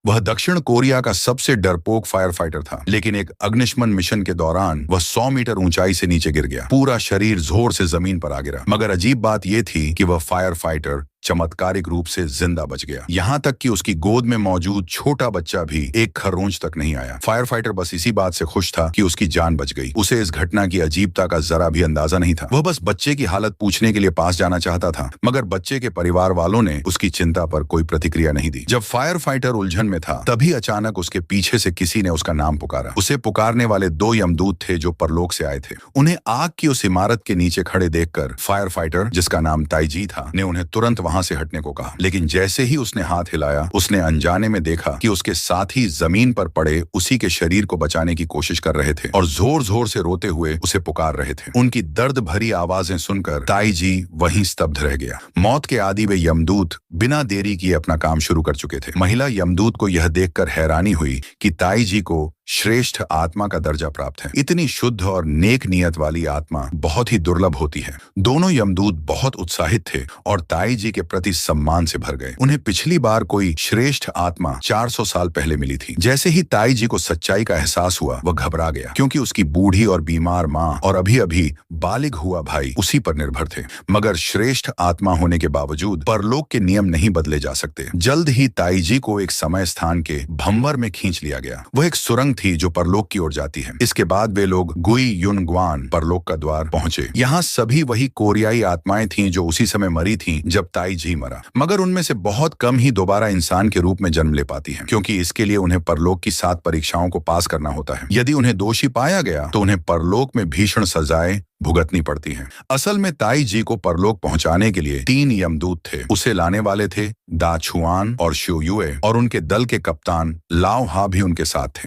वह दक्षिण कोरिया का सबसे डरपोक फायर फाइटर था, लेकिन एक अग्निशमन मिशन के दौरान वह 100 मीटर ऊंचाई से नीचे गिर गया। पूरा शरीर जोर से जमीन पर आ गिरा। मगर अजीब बात यह थी कि वह फायर फाइटर चमत्कारिक रूप से जिंदा बच गया। यहाँ तक कि उसकी गोद में मौजूद छोटा बच्चा भी एक खरोंच तक नहीं आया। फायर फाइटर बस इसी बात से खुश था कि उसकी जान बच गई। उसे इस घटना की अजीबता का जरा भी अंदाजा नहीं था। वह बस बच्चे की हालत पूछने के लिए पास जाना चाहता था, मगर बच्चे के परिवार वालों ने उसकी चिंता पर कोई प्रतिक्रिया नहीं दी। जब फायर फाइटर उलझन में था, तभी अचानक उसके पीछे से किसी ने उसका नाम पुकारा। उसे पुकारने वाले 2 यमदूत थे जो परलोक से आए थे। उन्हें आग की उस इमारत के नीचे खड़े देखकर फायर फाइटर, जिसका नाम ताईजी था, ने उन्हें तुरंत वहां से हटने को कहा। लेकिन जैसे ही उसने हाथ हिलाया, उसने अनजाने में देखा कि उसके साथी जमीन पर पड़े उसी के शरीर को बचाने की कोशिश कर रहे थे और जोर जोर से रोते हुए उसे पुकार रहे थे। उनकी दर्द भरी आवाजें सुनकर ताईजी वहीं स्तब्ध रह गया। मौत के आदि वे यमदूत बिना देरी किए अपना काम शुरू कर चुके थे। महिला यमदूत को यह देखकर हैरानी हुई कि ताईजी को श्रेष्ठ आत्मा का दर्जा प्राप्त है। इतनी शुद्ध और नेक नियत वाली आत्मा बहुत ही दुर्लभ होती है। दोनों यमदूत बहुत उत्साहित थे और ताईजी के प्रति सम्मान से भर गए। उन्हें पिछली बार कोई श्रेष्ठ आत्मा 400 साल पहले मिली थी। जैसे ही ताईजी को सच्चाई का एहसास हुआ, वह घबरा गया, क्योंकि उसकी बूढ़ी और बीमार माँ और अभी अभी बालिग हुआ भाई उसी पर निर्भर थे। मगर श्रेष्ठ आत्मा होने के बावजूद परलोक के नियम नहीं बदले जा सकते। जल्द ही ताईजी को एक समय स्थान के भंवर में खींच लिया गया। वह एक सुरंग थी जो परलोक की ओर जाती है। इसके बाद वे लोग गुई युन ग्वान परलोक का द्वार पहुंचे। यहाँ सभी वही कोरियाई आत्माएं थीं जो उसी समय मरी थीं जब ताईजी मरा। मगर उनमें से बहुत कम ही दोबारा इंसान के रूप में जन्म ले पाती हैं, क्योंकि इसके लिए उन्हें परलोक की 7 परीक्षाओं को पास करना होता है। यदि उन्हें दोषी पाया गया तो उन्हें परलोक में भीषण सजाएं भुगतनी पड़ती हैं। असल में ताईजी को परलोक पहुंचाने के लिए 3 यमदूत थे। उसे लाने वाले थे दा छुआन और श्योयुए, और उनके दल के कप्तान लाओ हा भी उनके साथ थे।